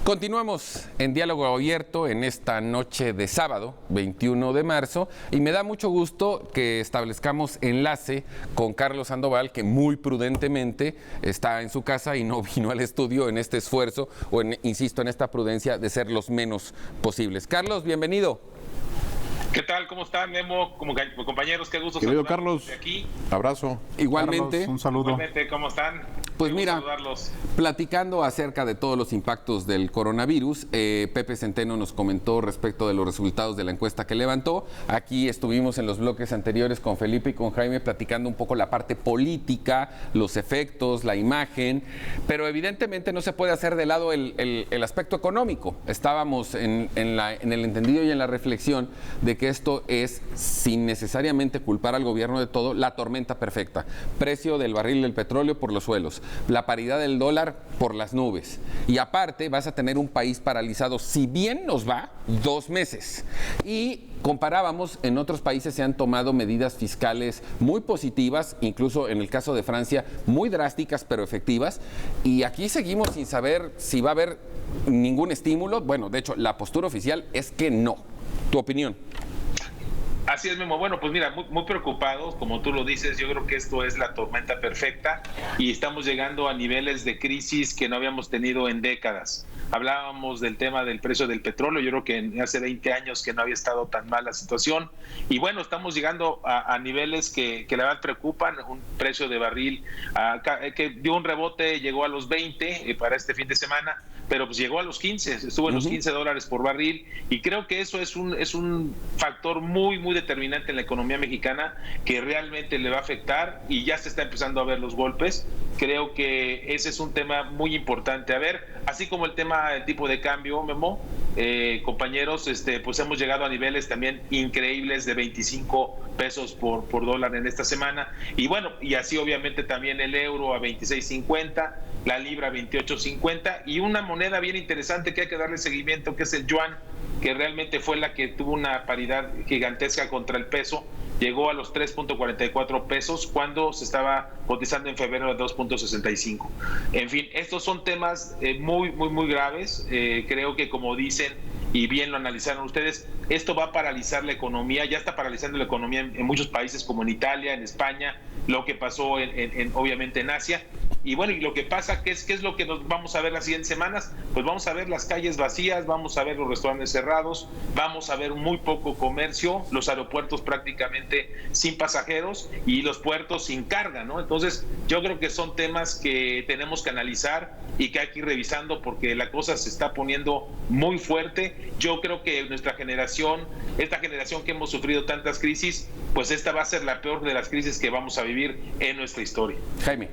Continuamos en Diálogo Abierto en esta noche de sábado, 21 de marzo, y me da mucho gusto que establezcamos enlace con Carlos Sandoval, que muy prudentemente está en su casa y no vino al estudio en este esfuerzo, insisto, en esta prudencia de ser los menos posibles. Carlos, bienvenido. ¿Qué tal? ¿Cómo están, Memo? Como compañeros, qué gusto saludarlos. Carlos, aquí. Abrazo. Igualmente. Carlos, un saludo. Igualmente, ¿cómo están? Pues mira, platicando acerca de todos los impactos del coronavirus, Pepe Centeno nos comentó respecto de los resultados de la encuesta que levantó. Aquí estuvimos en los bloques anteriores con Felipe y con Jaime platicando un poco la parte política, los efectos, la imagen, pero evidentemente no se puede hacer de lado el aspecto económico. Estábamos en el entendido y en la reflexión de que esto es, sin necesariamente culpar al gobierno de todo, la tormenta perfecta. Precio del barril del petróleo por los suelos, la paridad del dólar por las nubes. Y aparte vas a tener un país paralizado, si bien nos va, 2 meses. Y comparábamos, en otros países se han tomado medidas fiscales muy positivas, incluso en el caso de Francia, muy drásticas pero efectivas. Y aquí seguimos sin saber si va a haber ningún estímulo. Bueno, de hecho, la postura oficial es que no. ¿Tu opinión? Así es, Memo. Bueno, pues mira, muy preocupados, como tú lo dices. Yo creo que esto es la tormenta perfecta y estamos llegando a niveles de crisis que no habíamos tenido en décadas. Hablábamos del tema del precio del petróleo. Yo creo que hace 20 años que no había estado tan mal la situación. Y bueno, estamos llegando a niveles que la verdad preocupan. Un precio de barril que dio un rebote, llegó a los 20 para este fin de semana, pero pues llegó a los 15, estuvo en los $15 por barril, y creo que eso es un factor muy determinante en la economía mexicana que realmente le va a afectar, y ya se está empezando a ver los golpes. Creo que ese es un tema muy importante. A ver, así como el tema del tipo de cambio, Memo, compañeros, pues hemos llegado a niveles también increíbles de 25 pesos por dólar en esta semana, y bueno, y así obviamente también el euro a 26.50, la libra a 28.50, y una moneda bien interesante que hay que darle seguimiento, que es el yuan, que realmente fue la que tuvo una paridad gigantesca contra el peso. Llegó a los 3.44 pesos cuando se estaba cotizando en febrero de 2.65. En fin, estos son temas muy graves. Creo que, como dicen y bien lo analizaron ustedes, esto va a paralizar la economía. Ya está paralizando la economía en muchos países, como en Italia, en España, lo que pasó obviamente en Asia. Y bueno, y lo que pasa, ¿qué es lo que nos vamos a ver las siguientes semanas? Pues vamos a ver las calles vacías, vamos a ver los restaurantes cerrados, vamos a ver muy poco comercio, los aeropuertos prácticamente sin pasajeros y los puertos sin carga, ¿no? Entonces, yo creo que son temas que tenemos que analizar y que hay que ir revisando, porque la cosa se está poniendo muy fuerte. Yo creo que nuestra generación, esta generación que hemos sufrido tantas crisis, pues esta va a ser la peor de las crisis que vamos a vivir en nuestra historia. Jaime.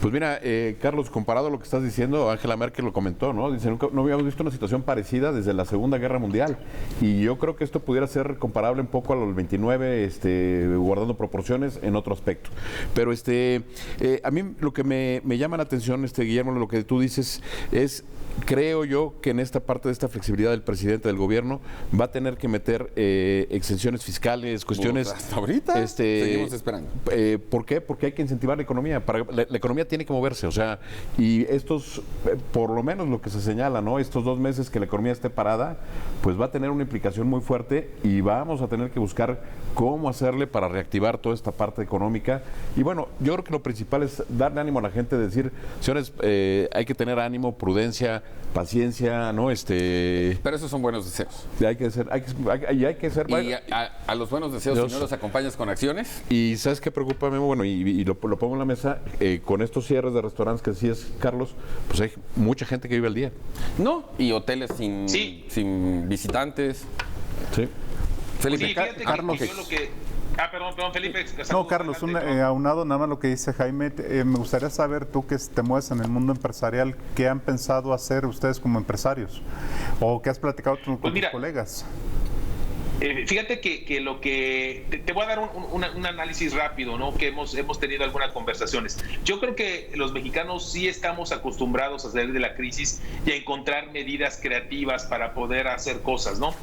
Pues mira, Carlos, comparado a lo que estás diciendo, Angela Merkel lo comentó, ¿no? Dice, nunca no habíamos visto una situación parecida desde la Segunda Guerra Mundial, y yo creo que esto pudiera ser comparable un poco a los 29, guardando proporciones en otro aspecto. Pero a mí lo que me llama la atención, Guillermo, lo que tú dices es, creo yo que en esta parte de esta flexibilidad del presidente del gobierno va a tener que meter exenciones fiscales, cuestiones. Hasta ahorita seguimos esperando. ¿Por qué? Porque hay que incentivar la economía. La economía tiene que moverse, o sea, y estos, por lo menos lo que se señala, ¿no? Estos 2 meses que la economía esté parada, pues va a tener una implicación muy fuerte, y vamos a tener que buscar cómo hacerle para reactivar toda esta parte económica. Y bueno, yo creo que lo principal es darle ánimo a la gente, decir, señores, hay que tener ánimo, prudencia, paciencia, ¿no? Pero esos son buenos deseos. Hay que ser. Y a los buenos deseos, si no los acompañas con acciones. Y ¿sabes qué preocupa, Memo? Bueno, y lo pongo en la mesa, con estos cierres de restaurantes que decías, Carlos, pues hay mucha gente que vive al día. No, y hoteles sin visitantes. Sí. Felipe, sí, Carlos. Perdón, Felipe. No, Carlos, aunado nada más lo que dice Jaime, me gustaría saber, tú que te mueves en el mundo empresarial, ¿qué han pensado hacer ustedes como empresarios? ¿O qué has platicado con tus colegas? Fíjate que lo que te voy a dar un análisis rápido, ¿no? Que hemos tenido algunas conversaciones. Yo creo que los mexicanos sí estamos acostumbrados a salir de la crisis y a encontrar medidas creativas para poder hacer cosas, ¿no?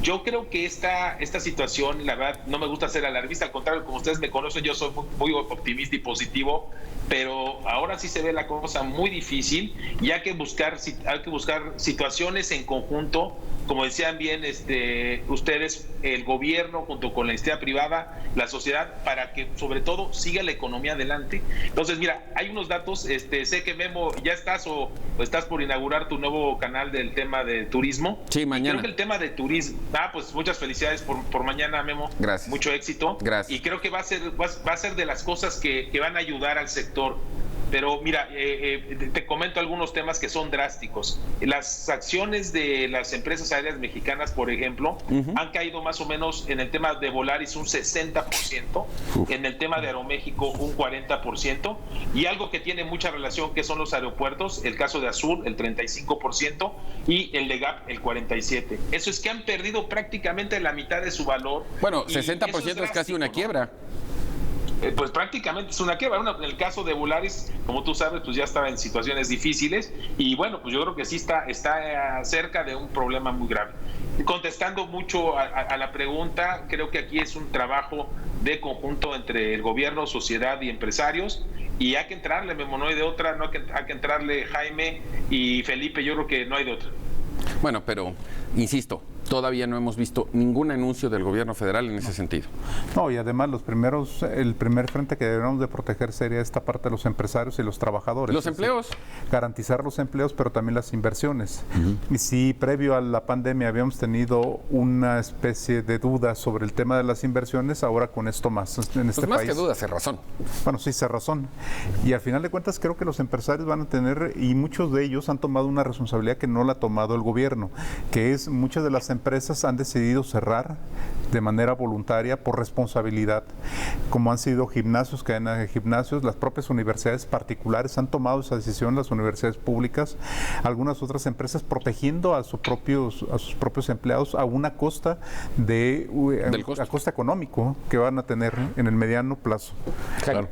Yo creo que esta situación, la verdad, no me gusta ser alarmista, al contrario, como ustedes me conocen, yo soy muy optimista y positivo, pero ahora sí se ve la cosa muy difícil y hay que buscar situaciones en conjunto, como decían bien ustedes, el gobierno junto con la iniciativa privada, la sociedad, para que sobre todo siga la economía adelante. Entonces, mira, hay unos datos, sé que Memo, ya estás o estás por inaugurar tu nuevo canal del tema de turismo. Sí, mañana. Creo que el tema de turismo, pues muchas felicidades por mañana, Memo. Gracias. Mucho éxito. Gracias. Y creo que va a ser de las cosas que van a ayudar al sector. Pero mira, te comento algunos temas que son drásticos. Las acciones de las empresas aéreas mexicanas, por ejemplo, han caído más o menos en el tema de Volaris un 60%, en el tema de Aeroméxico un 40%, y algo que tiene mucha relación que son los aeropuertos, el caso de Azul, el 35%, y el de GAP, el 47%. Eso es que han perdido prácticamente la mitad de su valor. Bueno, 60% es casi una quiebra. Pues prácticamente es una quiebra. En el caso de Volaris, como tú sabes, pues ya estaba en situaciones difíciles y bueno, pues yo creo que sí está cerca de un problema muy grave. Contestando mucho a la pregunta, creo que aquí es un trabajo de conjunto entre el gobierno, sociedad y empresarios, y hay que entrarle, Memo, no hay de otra, hay que entrarle, Jaime y Felipe, yo creo que no hay de otra. Bueno, pero insisto, todavía no hemos visto ningún anuncio del gobierno federal en ese sentido. No, y además el primer frente que debemos de proteger sería esta parte de los empresarios y los trabajadores. Los empleos. Garantizar los empleos, pero también las inversiones. Y si previo a la pandemia habíamos tenido una especie de duda sobre el tema de las inversiones, ahora con esto más en este más país. Que duda, cerrazón. Bueno, sí, cerrazón. Y al final de cuentas creo que los empresarios van a tener, y muchos de ellos han tomado una responsabilidad que no la ha tomado el gobierno, que es muchas de las empresas han decidido cerrar de manera voluntaria por responsabilidad, como han sido gimnasios, cadenas de gimnasios, las propias universidades particulares han tomado esa decisión, las universidades públicas, algunas otras empresas protegiendo a sus propios empleados a una costa a costa económico que van a tener en el mediano plazo. Claro.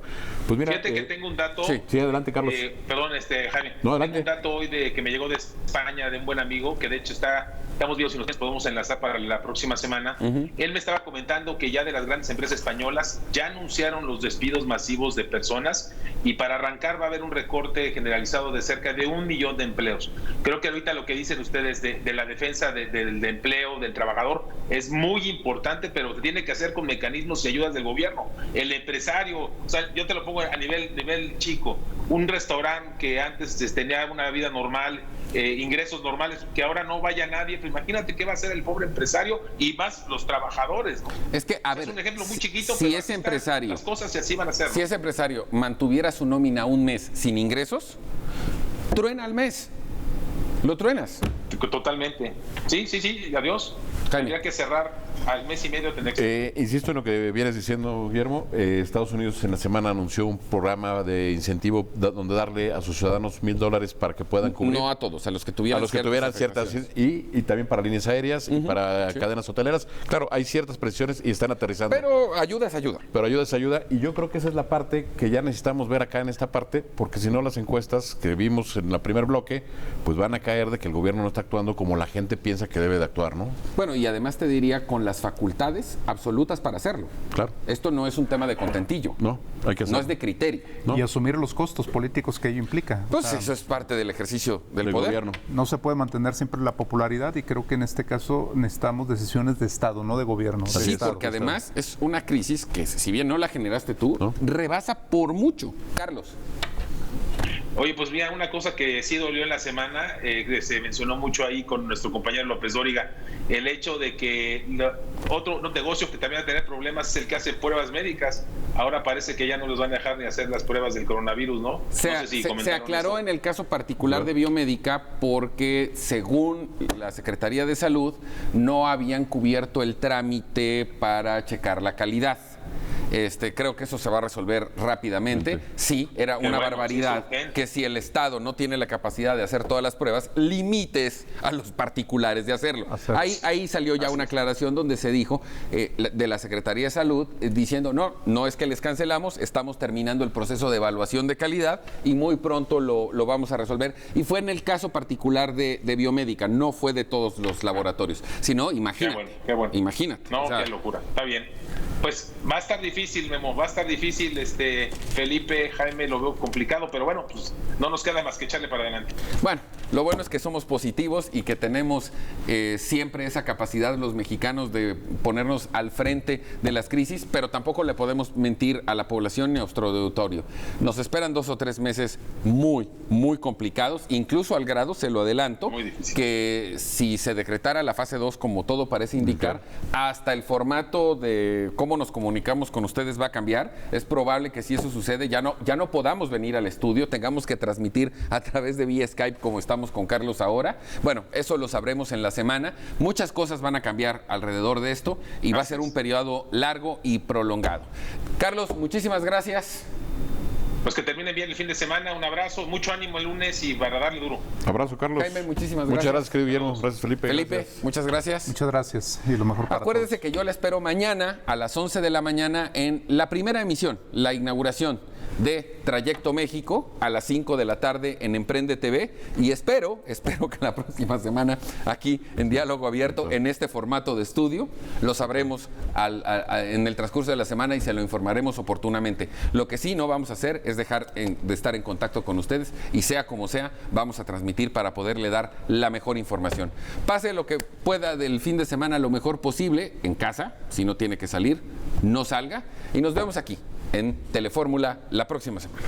Pues mira, fíjate que tengo un dato. Sí, adelante, Carlos. Perdón, Jaime. No, adelante. Tengo un dato hoy que me llegó de España, de un buen amigo, que de hecho estamos viendo si nos podemos enlazar para la próxima semana. Él me estaba comentando que ya de las grandes empresas españolas ya anunciaron los despidos masivos de personas y para arrancar va a haber un recorte generalizado de cerca de 1 millón de empleos. Creo que ahorita lo que dicen ustedes de la defensa del empleo, del trabajador, es muy importante, pero se tiene que hacer con mecanismos y ayudas del gobierno. El empresario, o sea, yo te lo pongo a nivel chico, un restaurante que antes tenía una vida normal, ingresos normales, que ahora no vaya nadie, pues imagínate qué va a hacer el pobre empresario y más los trabajadores, ¿no? Es que, a ver, es un ejemplo muy chiquito, si pero ese empresario, las cosas y así van a ser, ¿no? Si ese empresario mantuviera su nómina un mes sin ingresos, truena al mes. Lo truenas. Totalmente. Sí, adiós. Tendría que cerrar al mes y medio. Insisto en lo que vienes diciendo, Guillermo. Estados Unidos en la semana anunció un programa de incentivo donde darle a sus ciudadanos $1,000 para que puedan cubrir. No a todos, a los que tuvieran ciertas y también para líneas aéreas y para cadenas hoteleras. Claro, hay ciertas presiones y están aterrizando. Pero ayuda es ayuda. Y yo creo que esa es la parte que ya necesitamos ver acá en esta parte, porque si no las encuestas que vimos en el primer bloque, pues van a caer de que el gobierno no está actuando como la gente piensa que debe de actuar, ¿no? Bueno, y además te diría con las facultades absolutas para hacerlo. Claro. Esto no es un tema de contentillo. No, hay que hacerlo. No es de criterio. ¿No? Y asumir los costos políticos que ello implica. Pues eso es parte del ejercicio del poder. Gobierno. No se puede mantener siempre la popularidad y creo que en este caso necesitamos decisiones de Estado, no de gobierno. Sí, Estado, porque además es una crisis que, si bien no la generaste tú, rebasa por mucho. Carlos. Oye, pues mira, una cosa que sí dolió en la semana, se mencionó mucho ahí con nuestro compañero López Dóriga, el hecho de que otro negocio que también va a tener problemas es el que hace pruebas médicas. Ahora parece que ya no les van a dejar ni hacer las pruebas del coronavirus, ¿no? Se aclaró en el caso particular de Biomédica porque, según la Secretaría de Salud, no habían cubierto el trámite para checar la calidad. Creo que eso se va a resolver rápidamente. Sí, era una barbaridad que si el Estado no tiene la capacidad de hacer todas las pruebas, limites a los particulares de hacerlo. Ahí salió ya una aclaración donde se dijo de la Secretaría de Salud diciendo, no es que les cancelamos, estamos terminando el proceso de evaluación de calidad y muy pronto lo vamos a resolver. Y fue en el caso particular de Biomédica, no fue de todos los laboratorios, sino imagínate. Qué bueno. Imagínate. No, qué locura, está bien. Pues va a estar difícil, Memo, va a estar difícil, Felipe, Jaime, lo veo complicado, pero bueno, pues no nos queda más que echarle para adelante. Bueno, lo bueno es que somos positivos y que tenemos siempre esa capacidad los mexicanos de ponernos al frente de las crisis, pero tampoco le podemos mentir a la población ni a nuestro auditorio. Nos esperan 2 o 3 meses muy, muy complicados, incluso al grado, se lo adelanto, que si se decretara la fase 2, como todo parece indicar, hasta el formato de cómo nos comunicamos con ustedes va a cambiar. Es probable que si eso sucede ya no podamos venir al estudio, tengamos que transmitir a través de vía Skype como estamos con Carlos ahora. Bueno, eso lo sabremos en la semana. Muchas cosas van a cambiar alrededor de esto y va a ser un periodo largo y prolongado. Carlos, muchísimas gracias. Pues que termine bien el fin de semana, un abrazo, mucho ánimo el lunes y para darle duro. Abrazo, Carlos. Jaime, muchísimas gracias. Muchas gracias, querido Guillermo. Gracias, Felipe. Felipe, muchas gracias. Muchas gracias y lo mejor para Acuérdese todos. que yo la espero mañana a las 11 de la mañana en la primera emisión, la inauguración de Trayecto México a las 5 de la tarde en Emprende TV y espero que la próxima semana aquí en Diálogo Abierto, en este formato de estudio, lo sabremos en el transcurso de la semana y se lo informaremos oportunamente. Lo que sí no vamos a hacer es dejar de estar en contacto con ustedes y sea como sea, vamos a transmitir para poderle dar la mejor información. Pase lo que pueda del fin de semana lo mejor posible en casa, si no tiene que salir, no salga y nos vemos aquí en Telefórmula la próxima semana.